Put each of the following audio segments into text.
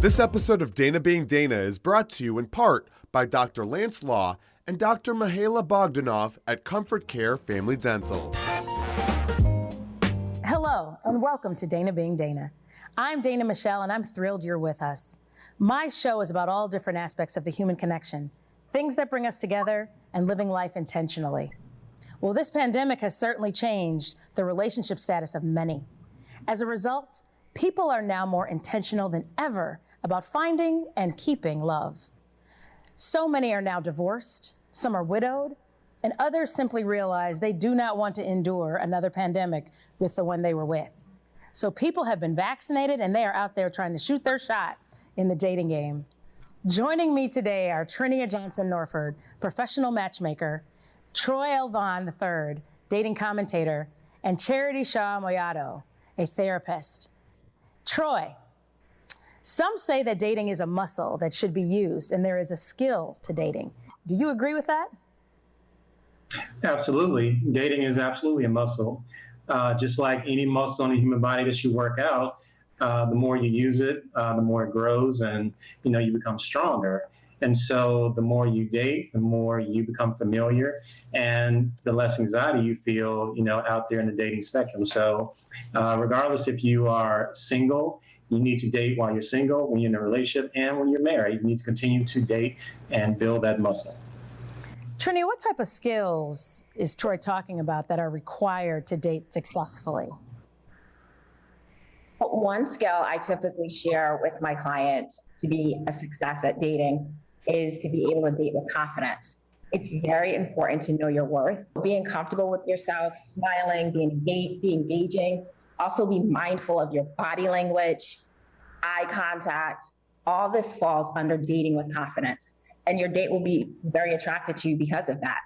This episode of Dana Being Dana is brought to you in part by Dr. Lance Law and Dr. Mihaela Bogdanov at Comfort Care Family Dental. Hello, and welcome to Dana Being Dana. I'm Dana Michelle, and I'm thrilled you're with us. My show is about all different aspects of the human connection, things that bring us together, and living life intentionally. Well, this pandemic has certainly changed the relationship status of many. As a result, people are now more intentional than ever about finding and keeping love. So many are now divorced, some are widowed, and others simply realize they do not want to endure another pandemic with the one they were with. So people have been vaccinated and they are out there trying to shoot their shot in the dating game. Joining me today are Trenia Johnson-Norford, professional matchmaker, Troy L. Vaughan III, dating commentator, and Charity Shaw-Moyado, a therapist. Troy, some say that dating is a muscle that should be used and there is a skill to dating. Do you agree with that? Absolutely. Dating is absolutely a muscle. Just like any muscle in the human body that you work out, the more you use it, the more it grows and, you become stronger. And so the more you date, the more you become familiar and the less anxiety you feel, out there in the dating spectrum. So regardless if you are single, you need to date while you're single, when you're in a relationship, and when you're married, you need to continue to date and build that muscle. Trenia, what type of skills is Troy talking about that are required to date successfully? One skill I typically share with my clients to be a success at dating is to be able to date with confidence. It's very important to know your worth, being comfortable with yourself, smiling, being engaging, also be mindful of your body language, eye contact. All this falls under dating with confidence. And your date will be very attracted to you because of that.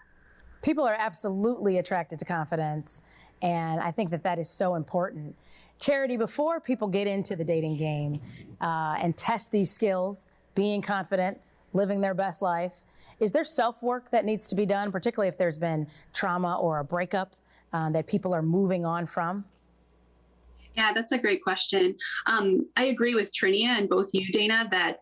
People are absolutely attracted to confidence, and I think that is so important. Charity, before people get into the dating game and test these skills, being confident, living their best life, is there self-work that needs to be done, particularly if there's been trauma or a breakup that people are moving on from? Yeah, that's a great question. I agree with Trenia and both you, Dana, that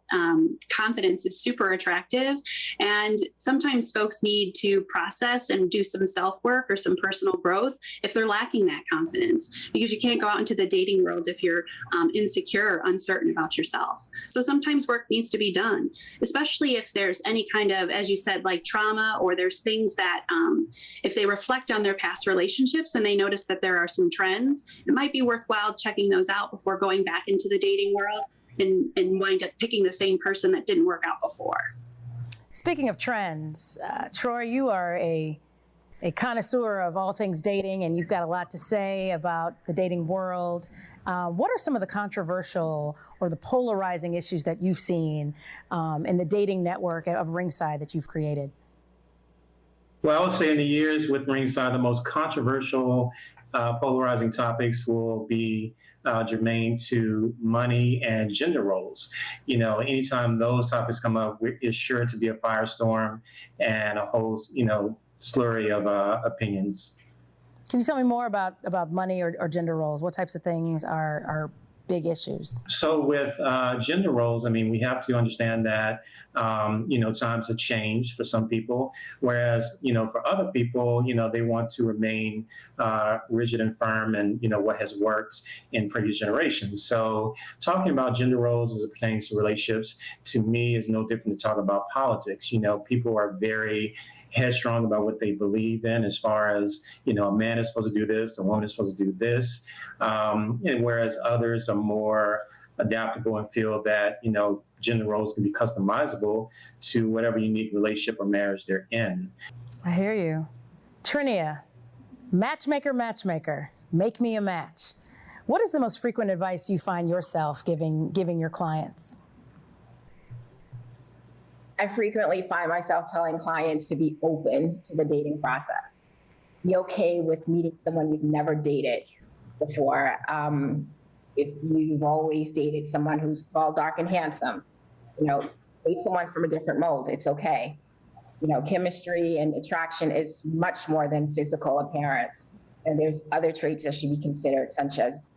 confidence is super attractive. And sometimes folks need to process and do some self-work or some personal growth if they're lacking that confidence, because you can't go out into the dating world if you're insecure or uncertain about yourself. So sometimes work needs to be done, especially if there's any kind of, as you said, like trauma, or there's things that if they reflect on their past relationships and they notice that there are some trends, it might be worthwhile checking those out before going back into the dating world and wind up picking the same person that didn't work out before. Speaking of trends, Troy, you are a connoisseur of all things dating, and you've got a lot to say about the dating world. What are some of the controversial or the polarizing issues that you've seen in the dating network of Ringside that you've created? Well, I would say in the years with Ringside, the most controversial polarizing topics will be germane to money and gender roles. Anytime those topics come up, it's sure to be a firestorm and a whole, slurry of opinions. Can you tell me more about money or gender roles? What types of things are big issues? So with gender roles, we have to understand that, times have changed for some people, whereas, for other people, they want to remain rigid and firm and, what has worked in previous generations. So talking about gender roles as it pertains to relationships, to me, is no different to talk about politics. People are very headstrong about what they believe in as far as, a man is supposed to do this, a woman is supposed to do this. And whereas others are more adaptable and feel that, gender roles can be customizable to whatever unique relationship or marriage they're in. I hear you. Trenia, matchmaker, make me a match. What is the most frequent advice you find yourself giving your clients? I frequently find myself telling clients to be open to the dating process. Be okay with meeting someone you've never dated before. If you've always dated someone who's tall, dark, and handsome, date someone from a different mold. It's okay. Chemistry and attraction is much more than physical appearance. And there's other traits that should be considered, such as,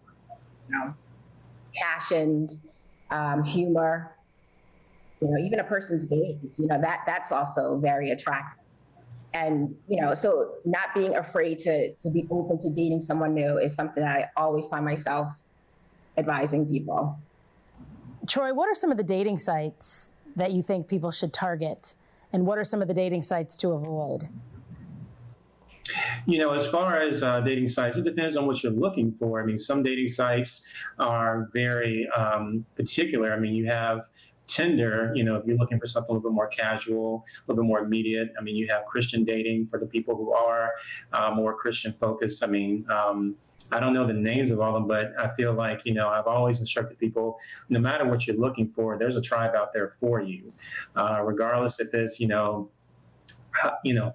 passions, humor, even a person's gaze, that's also very attractive. And, so not being afraid to be open to dating someone new is something that I always find myself advising people. Troy, what are some of the dating sites that you think people should target? And what are some of the dating sites to avoid? As far as dating sites, it depends on what you're looking for. I mean, some dating sites are very particular. I mean, you have Tinder, if you're looking for something a little bit more casual, a little bit more immediate. I mean, you have Christian dating for the people who are more Christian focused. I mean, I don't know the names of all of them, but I feel like, I've always instructed people, no matter what you're looking for, there's a tribe out there for you, regardless if it's,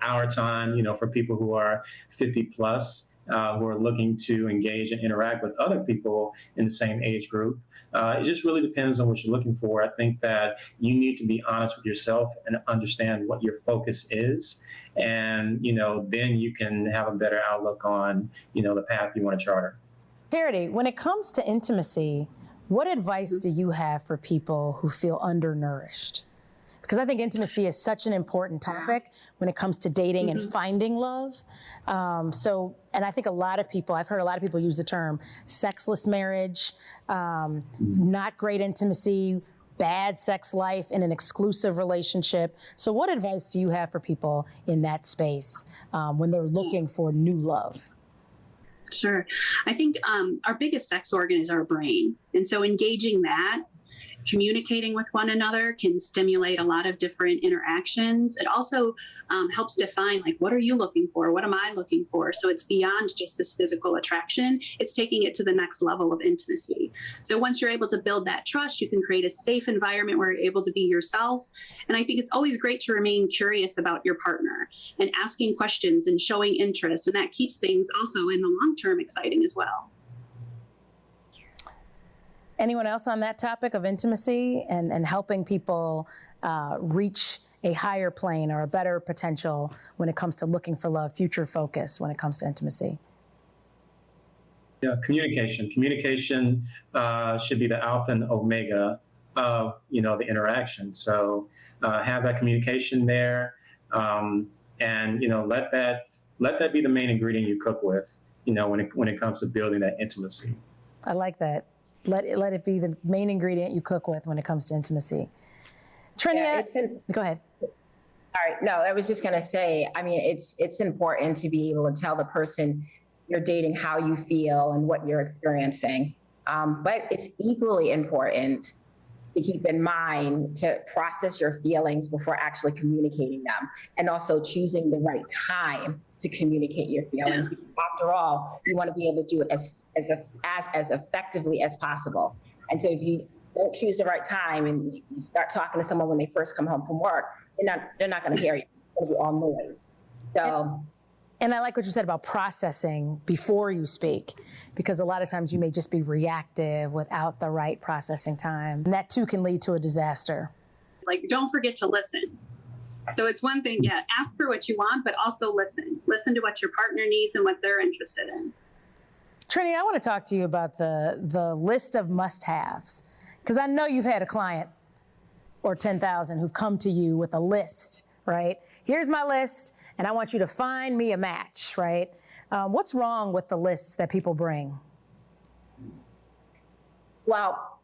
our time, for people who are 50 plus, who are looking to engage and interact with other people in the same age group. It just really depends on what you're looking for. I think that you need to be honest with yourself and understand what your focus is. And, then you can have a better outlook on, the path you want to charter. Charity, when it comes to intimacy, what advice do you have for people who feel undernourished? Because I think intimacy is such an important topic when it comes to dating and finding love. And I think I've heard a lot of people use the term sexless marriage, not great intimacy, bad sex life in an exclusive relationship. So what advice do you have for people in that space when they're looking for new love? Sure. I think our biggest sex organ is our brain. And so engaging that, communicating with one another can stimulate a lot of different interactions. It also helps define, what are you looking for? What am I looking for? So it's beyond just this physical attraction. It's taking it to the next level of intimacy. So once you're able to build that trust, you can create a safe environment where you're able to be yourself. And I think it's always great to remain curious about your partner and asking questions and showing interest. And that keeps things also in the long term exciting as well. Anyone else on that topic of intimacy and helping people reach a higher plane or a better potential when it comes to looking for love, future focus when it comes to intimacy? Yeah, communication. Communication should be the alpha and omega of, the interaction. So have that communication there, and, let that be the main ingredient you cook with, when it comes to building that intimacy. I like that. Let it be the main ingredient you cook with when it comes to intimacy. Trenia, go ahead. All right. No, I was just going to say, I mean, it's important to be able to tell the person you're dating how you feel and what you're experiencing. But it's equally important to keep in mind to process your feelings before actually communicating them, and also choosing the right time to communicate your feelings. Because after all, you want to be able to do it as effectively as possible. And so if you don't choose the right time and you start talking to someone when they first come home from work, they're not going to hear you. It's going to be all noise. So. And I like what you said about processing before you speak, because a lot of times you may just be reactive without the right processing time. And that too can lead to a disaster. Don't forget to listen. So it's one thing, ask for what you want, but also listen. Listen to what your partner needs and what they're interested in. Trenia, I want to talk to you about the list of must-haves, because I know you've had a client or 10,000 who've come to you with a list, right? Here's my list, and I want you to find me a match, right? What's wrong with the lists that people bring? Well,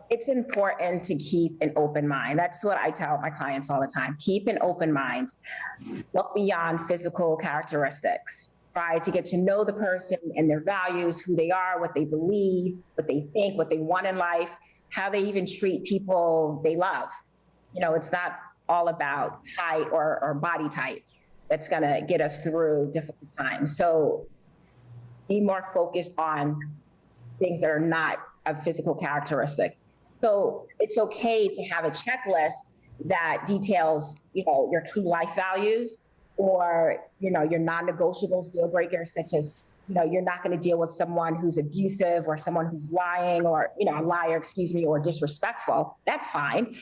it's important to keep an open mind. That's what I tell my clients all the time. Keep an open mind. Look beyond physical characteristics. Try to get to know the person and their values, who they are, what they believe, what they think, what they want in life, how they even treat people they love. It's not all about height or body type that's going to get us through difficult times. So be more focused on things that are not of physical characteristics. So it's okay to have a checklist that details, your key life values, or, your non-negotiables, deal breakers, such as, you're not going to deal with someone who's abusive or someone who's lying or, a liar, or disrespectful. That's fine.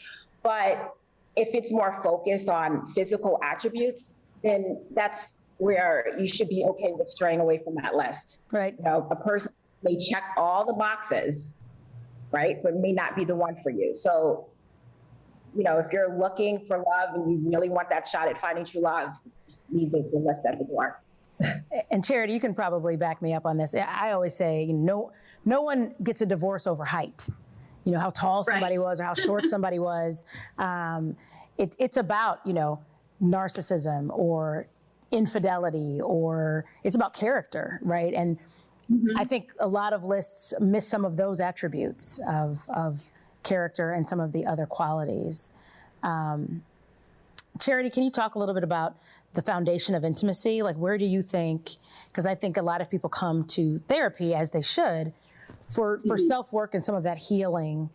But if it's more focused on physical attributes, then that's where you should be okay with straying away from that list. Right. A person may check all the boxes, right? But may not be the one for you. So, if you're looking for love and you really want that shot at finding true love, just leave the list at the door. And Charity, you can probably back me up on this. I always say, no one gets a divorce over height. How tall somebody was or how short somebody was. It's about, narcissism or infidelity, or it's about character, right? And I think a lot of lists miss some of those attributes of character and some of the other qualities. Charity, can you talk a little bit about the foundation of intimacy? Like, where do you think, because I think a lot of people come to therapy, as they should, for self-work and some of that healing,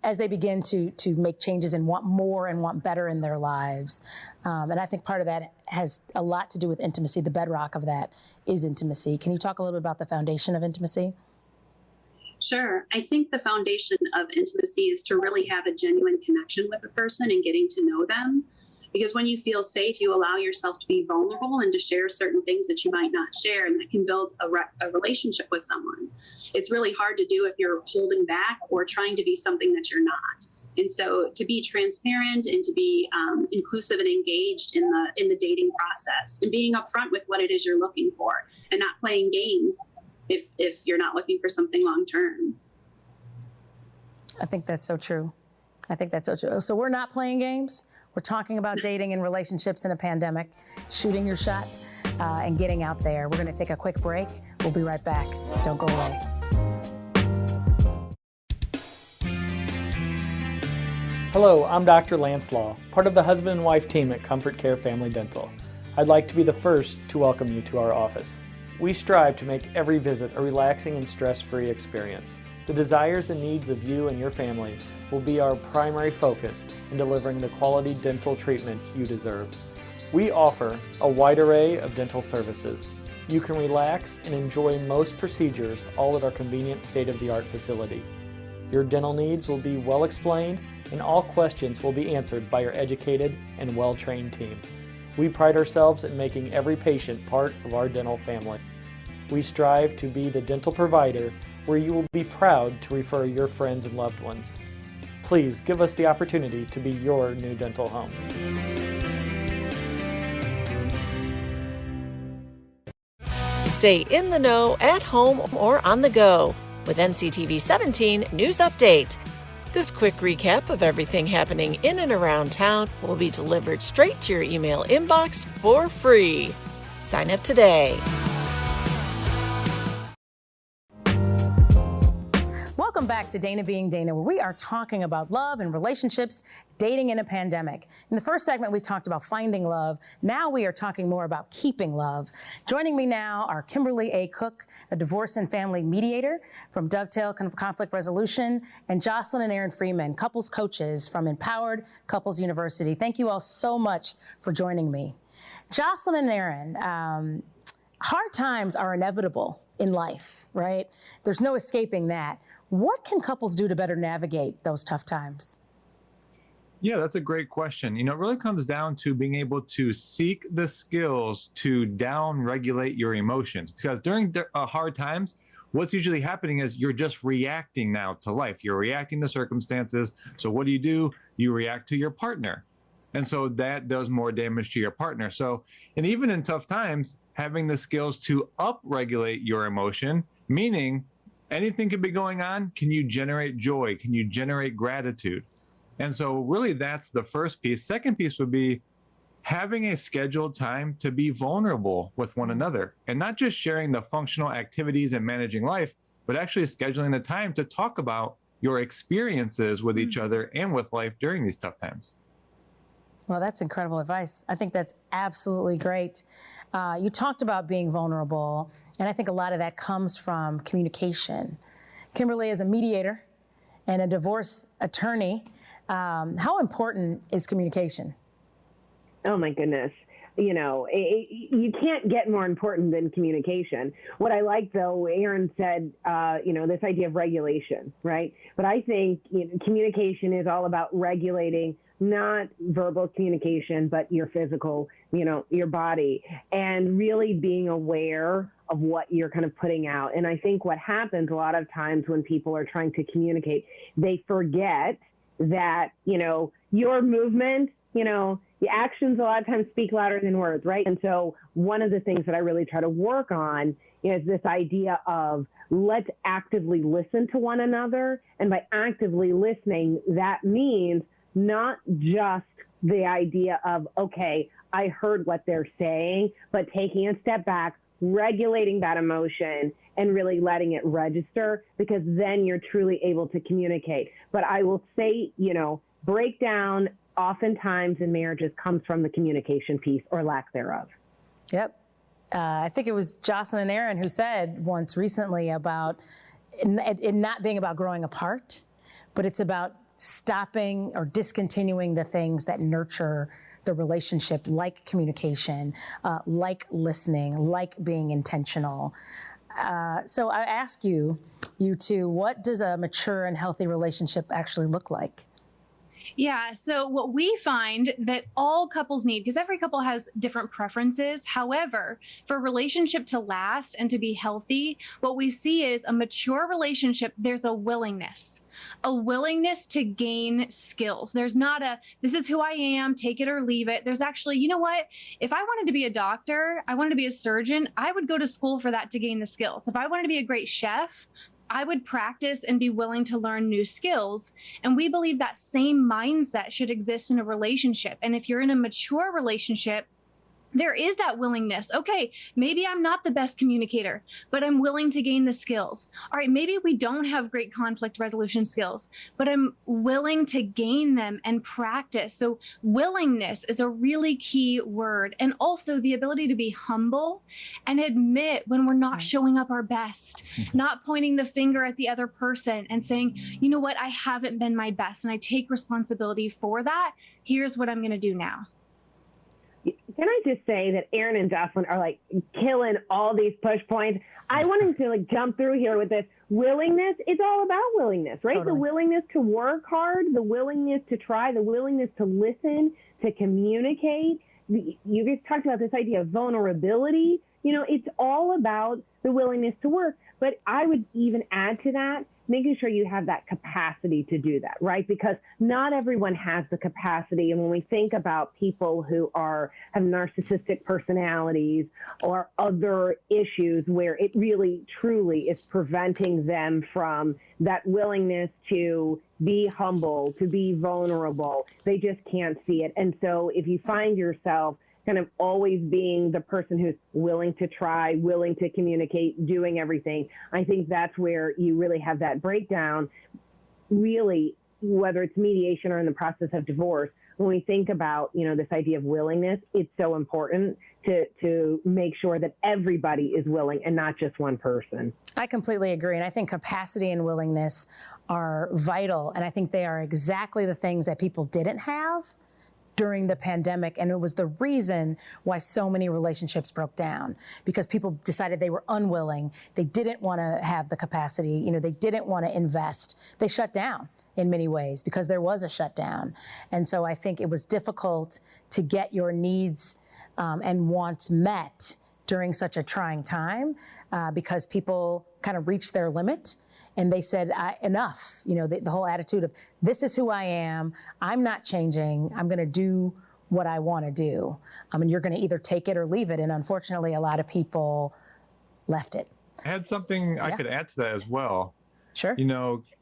as they begin to make changes and want more and want better in their lives. And I think part of that has a lot to do with intimacy. The bedrock of that is intimacy. Can you talk a little bit about the foundation of intimacy? Sure. I think the foundation of intimacy is to really have a genuine connection with a person and getting to know them. Because when you feel safe, you allow yourself to be vulnerable and to share certain things that you might not share, and that can build a relationship with someone. It's really hard to do if you're holding back or trying to be something that you're not. And so to be transparent and to be inclusive and engaged in the dating process, and being upfront with what it is you're looking for, and not playing games if you're not looking for something long term. I think that's so true. So we're not playing games. We're talking about dating and relationships in a pandemic, shooting your shot, and getting out there. We're going to take a quick break. We'll be right back. Don't go away. Hello, I'm Dr. Lance Law, part of the husband and wife team at Comfort Care Family Dental. I'd like to be the first to welcome you to our office. We strive to make every visit a relaxing and stress-free experience. The desires and needs of you and your family will be our primary focus in delivering the quality dental treatment you deserve. We offer a wide array of dental services. You can relax and enjoy most procedures all at our convenient state-of-the-art facility. Your dental needs will be well explained, and all questions will be answered by our educated and well-trained team. We pride ourselves in making every patient part of our dental family. We strive to be the dental provider where you will be proud to refer your friends and loved ones. Please give us the opportunity to be your new dental home. Stay in the know at home or on the go with NCTV 17 News Update. This quick recap of everything happening in and around town will be delivered straight to your email inbox for free. Sign up today. Welcome back to Dana Being Dana, where we are talking about love and relationships, dating in a pandemic. In the first segment, we talked about finding love. Now we are talking more about keeping love. Joining me now are Kimberly A. Cook, a divorce and family mediator from Dovetail Conflict Resolution, and Jocelyn and Aaron Freeman, couples coaches from Empowered Couples University. Thank you all so much for joining me. Jocelyn and Aaron, hard times are inevitable in life, right? There's no escaping that. What can couples do to better navigate those tough times? Yeah, that's a great question. It really comes down to being able to seek the skills to down-regulate your emotions. Because during hard times, what's usually happening is you're just reacting now to life. You're reacting to circumstances. So what do? You react to your partner. And so that does more damage to your partner. So, and even in tough times, having the skills to up-regulate your emotion, meaning anything could be going on. Can you generate joy? Can you generate gratitude? And so really that's the first piece. Second piece would be having a scheduled time to be vulnerable with one another, and not just sharing the functional activities and managing life, but actually scheduling the time to talk about your experiences with each other and with life during these tough times. Well, that's incredible advice. I think that's absolutely great. You talked about being vulnerable, and I think a lot of that comes from communication. Kimberly is a mediator and a divorce attorney. How important is communication? Oh my goodness. You can't get more important than communication. What I like, though, Aaron said, this idea of regulation, right? But I think communication is all about regulating not verbal communication, but your physical, your body, and really being aware of what you're kind of putting out. And I think what happens a lot of times when people are trying to communicate, they forget that, your movement, the actions a lot of times speak louder than words, right? And so one of the things that I really try to work on is this idea of let's actively listen to one another. And by actively listening, that means not just the idea of, okay, I heard what they're saying, but taking a step back, regulating that emotion and really letting it register, because then you're truly able to communicate. But I will say, breakdown oftentimes in marriages comes from the communication piece or lack thereof. Yep. I think it was Jocelyn and Aaron who said once recently about it not being about growing apart, but it's about stopping or discontinuing the things that nurture the relationship, like communication, like listening, like being intentional. So I ask you two, what does a mature and healthy relationship actually look like? Yeah, so what we find that all couples need, because every couple has different preferences. However, for a relationship to last and to be healthy, what we see is a mature relationship, there's a willingness to gain skills. There's not this is who I am, take it or leave it. There's actually, you know what? If I wanted to be a doctor, I wanted to be a surgeon, I would go to school for that to gain the skills. If I wanted to be a great chef, I would practice and be willing to learn new skills. And we believe that same mindset should exist in a relationship. And if you're in a mature relationship, there is that willingness. Okay, maybe I'm not the best communicator, but I'm willing to gain the skills. All right, maybe we don't have great conflict resolution skills, but I'm willing to gain them and practice. So willingness is a really key word. And also the ability to be humble and admit when we're not showing up our best, not pointing the finger at the other person and saying, you know what, I haven't been my best and I take responsibility for that. Here's what I'm going to do now. Can I just say that Aaron and Jocelyn are killing all these push points? I wanted to jump through here with this willingness. It's all about willingness, right? Totally. The willingness to work hard, the willingness to try, the willingness to listen, to communicate. You guys talked about this idea of vulnerability. It's all about the willingness to work. But I would even add to that, making sure you have that capacity to do that, right? Because not everyone has the capacity. And when we think about people who have narcissistic personalities or other issues where it really, truly is preventing them from that willingness to be humble, to be vulnerable, they just can't see it. And so if you find yourself kind of always being the person who's willing to try, willing to communicate, doing everything, I think that's where you really have that breakdown, really, whether it's mediation or in the process of divorce. When we think about, this idea of willingness, it's so important to make sure that everybody is willing and not just one person. I completely agree. And I think capacity and willingness are vital. And I think they are exactly the things that people didn't have during the pandemic, and it was the reason why so many relationships broke down, because people decided they were unwilling. They didn't want to have the capacity, they didn't want to invest. They shut down in many ways because there was a shutdown. And so I think it was difficult to get your needs and wants met during such a trying time because people kind of reached their limit. And they said, enough, the whole attitude of this is who I am. I'm not changing. I'm going to do what I want to do. And you're going to either take it or leave it. And unfortunately, a lot of people left it. I had something I could add to that as well. Sure.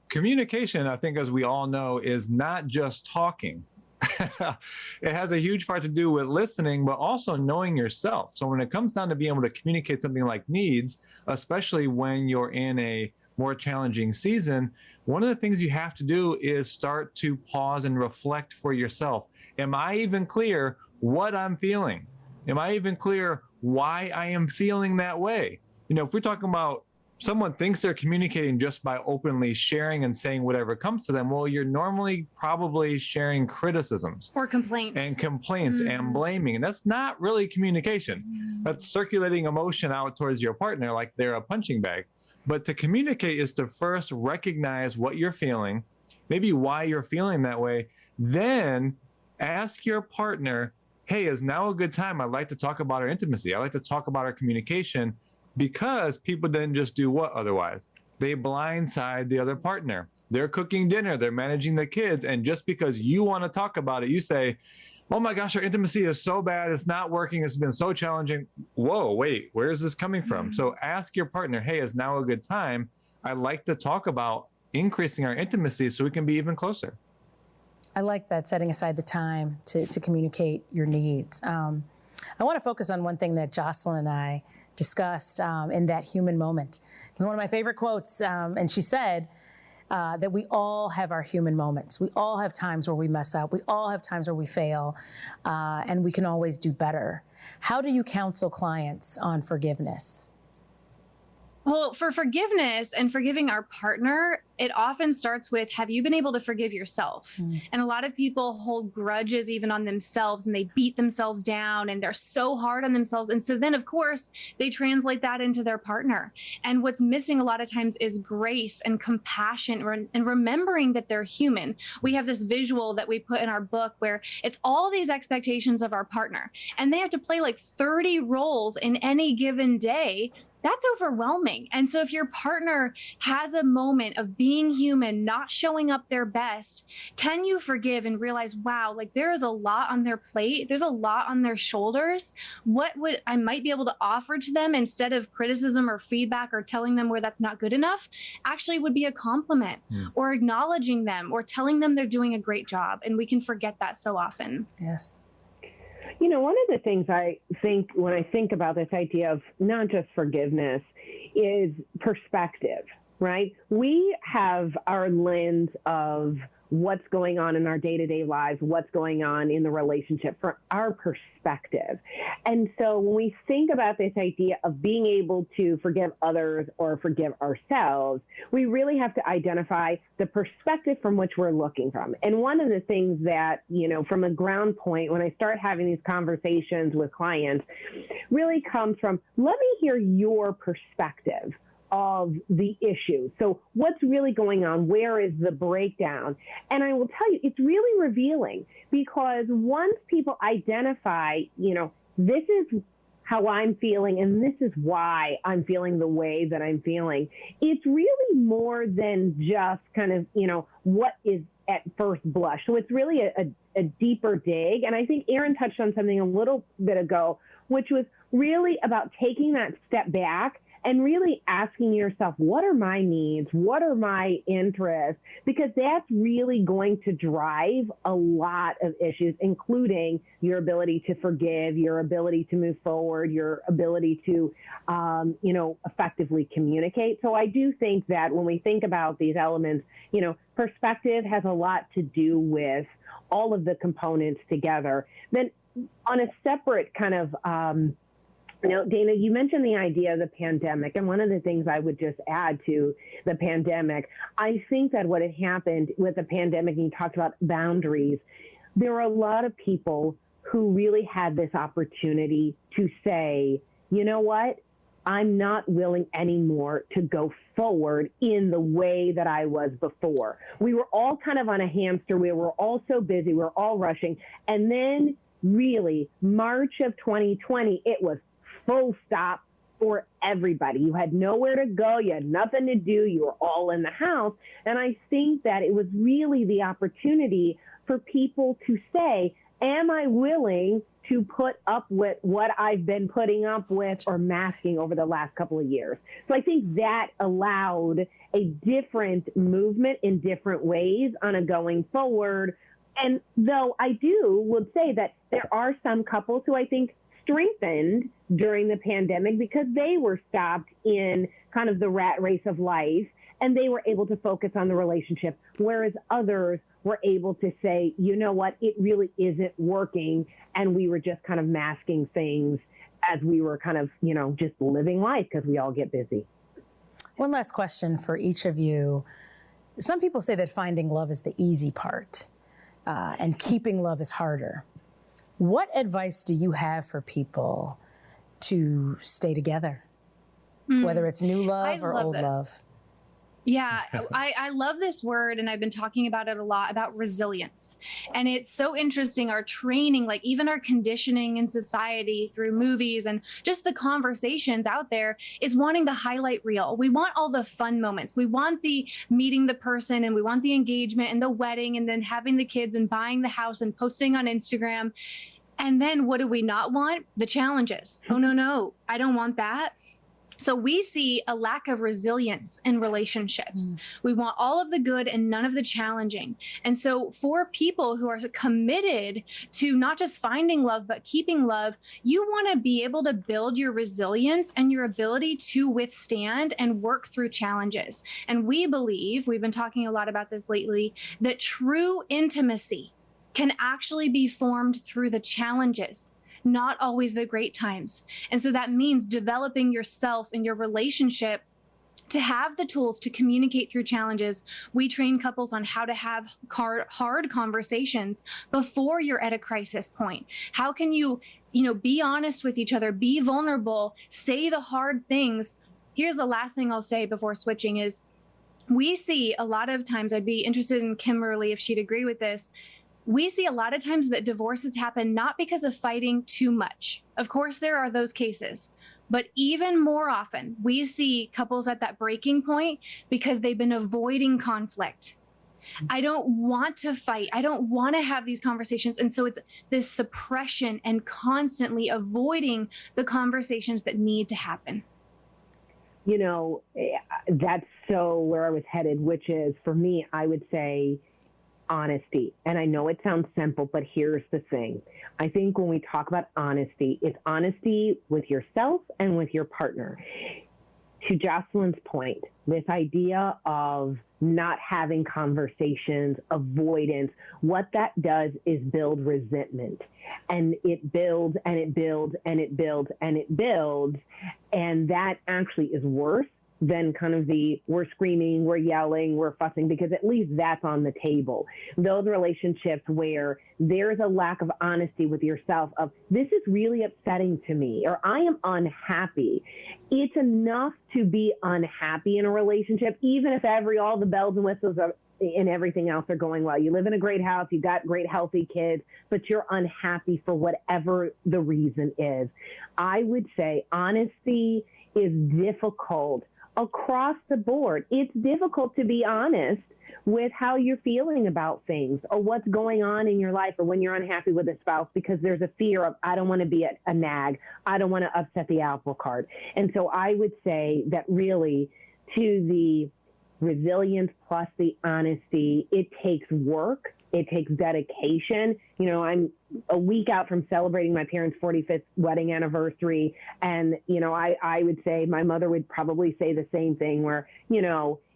Communication, I think, as we all know, is not just talking. It has a huge part to do with listening, but also knowing yourself. So when it comes down to being able to communicate something like needs, especially when you're in a more challenging season, one of the things you have to do is start to pause and reflect for yourself. Am I even clear what I'm feeling? Am I even clear why I am feeling that way? If we're talking about someone thinks they're communicating just by openly sharing and saying whatever comes to them, well, you're normally probably sharing criticisms or complaints and blaming. And that's not really communication. That's circulating emotion out towards your partner like they're a punching bag. But to communicate is to first recognize what you're feeling, maybe why you're feeling that way, then Ask your partner, hey, is now a good time? I'd like to talk about our intimacy. I'd like to talk about our communication, because people didn't just do what otherwise? They blindside the other partner. They're cooking dinner, they're managing the kids, and just because you want to talk about it, you say, oh my gosh, our intimacy is so bad, it's not working, it's been so challenging. Whoa, wait, where is this coming from? So ask your partner, hey, is now a good time? I'd like to talk about increasing our intimacy so we can be even closer. I like that, setting aside the time to communicate your needs. I want to focus on one thing that Jocelyn and I discussed in that human moment. It was one of my favorite quotes, and she said that we all have our human moments. We all have times where we mess up. We all have times where we fail, and we can always do better. How do you counsel clients on forgiveness? Well, for forgiveness and forgiving our partner, it often starts with, have you been able to forgive yourself? And a lot of people hold grudges even on themselves, and they beat themselves down, and they're so hard on themselves. And so then, of course, they translate that into their partner. And what's missing a lot of times is grace and compassion and remembering that they're human. We have this visual that we put in our book where it's all these expectations of our partner, and they have to play like 30 roles in any given day. That's overwhelming. And so if your partner has a moment of being human, not showing up their best, can you forgive and realize, wow, like there is a lot on their plate. There's a lot on their shoulders. What would I might be able to offer to them instead of criticism or feedback or telling them where that's not good enough actually would be a compliment or acknowledging them or telling them they're doing a great job. And we can forget that so often. Yes. You know, one of the things I think when I think about this idea of not just forgiveness is perspective, right? We have our lens of what's going on in our day-to-day lives, what's going on in the relationship from our perspective. And so when we think about this idea of being able to forgive others or forgive ourselves, we really have to identify the perspective from which we're looking from. And one of the things that, you know, from a ground point, when I start having these conversations with clients, really comes from, let me hear your perspective of the issue. So what's really going on? Where is the breakdown? And I will tell you, it's really revealing, because once people identify, you know, this is how I'm feeling and this is why I'm feeling the way that I'm feeling, it's really more than just kind of, you know, what is at first blush. So it's really a deeper dig. And I think Aaron touched on something a little bit ago, which was really about taking that step back and really asking yourself, what are my needs? What are my interests? Because that's really going to drive a lot of issues, including your ability to forgive, your ability to move forward, your ability to, you know, effectively communicate. So I do think that when we think about these elements, you know, perspective has a lot to do with all of the components together. Then on a separate kind of, you know, Dana, you mentioned the idea of the pandemic, and one of the things I would just add to the pandemic, I think that what had happened with the pandemic, and you talked about boundaries, there were a lot of people who really had this opportunity to say, you know what, I'm not willing anymore to go forward in the way that I was before. We were all kind of on a hamster wheel. We were all so busy. We were all rushing. And then really, March of 2020, it was full stop for everybody. You had nowhere to go. You had nothing to do. You were all in the house. And I think that it was really the opportunity for people to say, am I willing to put up with what I've been putting up with or masking over the last couple of years? So I think that allowed a different movement in different ways on a going forward. And though I would say that there are some couples who I think strengthened during the pandemic because they were stopped in kind of the rat race of life and they were able to focus on the relationship, whereas others were able to say, you know what, it really isn't working, and we were just kind of masking things as we were kind of, you know, just living life because we all get busy. One last question for each of you. Some people say that finding love is the easy part and keeping love is harder. What advice do you have for people to stay together, whether it's new love or old love? Yeah, I love this word, and I've been talking about it a lot, about resilience. And it's so interesting. Our training, like even our conditioning in society through movies and just the conversations out there, is wanting the highlight reel. We want all the fun moments. We want the meeting the person, and we want the engagement and the wedding, and then having the kids and buying the house and posting on Instagram. And then what do we not want? The challenges. Oh, no, I don't want that. So we see a lack of resilience in relationships. We want all of the good and none of the challenging. And so for people who are committed to not just finding love, but keeping love, you want to be able to build your resilience and your ability to withstand and work through challenges. And we believe, we've been talking a lot about this lately, that true intimacy can actually be formed through the challenges, not always the great times. And so that means developing yourself and your relationship to have the tools to communicate through challenges. We train couples on how to have hard conversations before you're at a crisis point. How can you be honest with each other, be vulnerable, say the hard things. Here's the last thing I'll say before switching is, we see a lot of times, I'd be interested in Kimberly if she'd agree with this, we see a lot of times that divorces happen not because of fighting too much. Of course, there are those cases, but even more often, we see couples at that breaking point because they've been avoiding conflict. I don't want to fight. I don't want to have these conversations. And so it's this suppression and constantly avoiding the conversations that need to happen. That's so where I was headed, which is, for me, I would say, honesty. And I know it sounds simple, but here's the thing. I think when we talk about honesty, it's honesty with yourself and with your partner. To Jocelyn's point, this idea of not having conversations, avoidance, what that does is build resentment. And it builds and it builds and it builds and it builds. And that actually is worse than kind of we're screaming, we're yelling, we're fussing, because at least that's on the table. Those relationships where there's a lack of honesty with yourself of, this is really upsetting to me, or I am unhappy. It's enough to be unhappy in a relationship, even if all the bells and whistles and everything else are going well. You live in a great house, you've got great healthy kids, but you're unhappy for whatever the reason is. I would say honesty is difficult across the board. It's difficult to be honest with how you're feeling about things or what's going on in your life, or when you're unhappy with a spouse, because there's a fear of, I don't want to be a nag. I don't want to upset the apple cart. And so I would say that really, to the resilience plus the honesty, it takes work. It takes dedication. I'm a week out from celebrating my parents' 45th wedding anniversary. And, I would say my mother would probably say the same thing, where,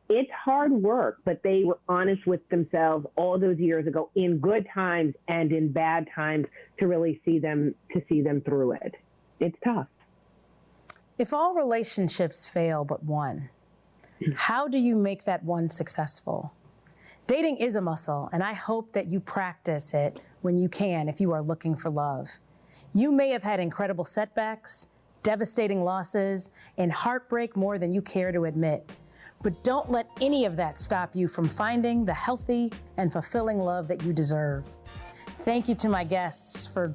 it's hard work, but they were honest with themselves all those years ago, in good times and in bad times, to really see them through it. It's tough. If all relationships fail but one, how do you make that one successful? Dating is a muscle, and I hope that you practice it when you can if you are looking for love. You may have had incredible setbacks, devastating losses, and heartbreak more than you care to admit. But don't let any of that stop you from finding the healthy and fulfilling love that you deserve. Thank you to my guests for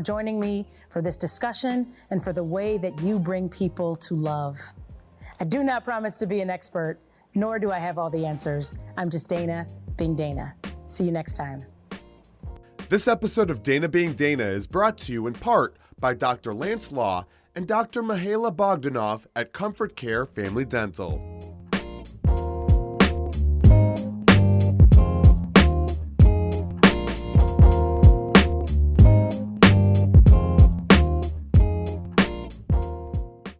joining me for this discussion and for the way that you bring people to love. I do not promise to be an expert, nor do I have all the answers. I'm just Dana being Dana. See you next time. This episode of Dana Being Dana is brought to you in part by Dr. Lance Law and Dr. Mihaela Bogdanoff at Comfort Care Family Dental.